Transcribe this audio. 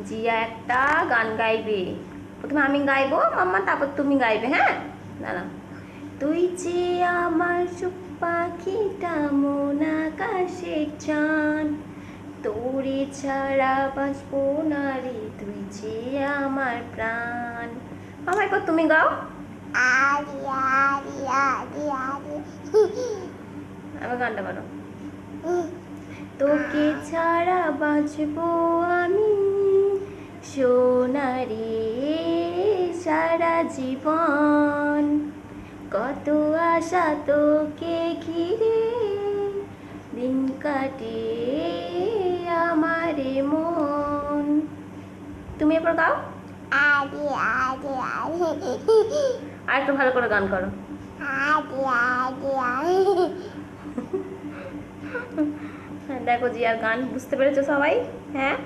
জিয়া একটা গান গাইবে। প্রথমে আমি গাইবো মাম্মা, তারপর তুমি গাইবে। হ্যাঁ, দাঁড়া। তুই যে আমার চুপ পাখিটা, মন আকাশের চান, তোরে ছাড়া বাঁচবো না রে, তুই যে আমার প্রাণ। মামা এরপর তুমি গাও। আরে আরে আরে আরে আবার গানটা বলো। তোকে ছাড়া বাঁচবো আমি সোনারে সারা জীবন, কত আশা তোকে ঘিরে দিন কাটে আমারে মন। তুমি এরপর গাও। আরে আরে আরে আর একটু ভালো করে গান করো। আরে আরে আরে দেখো জিয়ার গান বুঝতে পেরেছো সবাই? হ্যাঁ।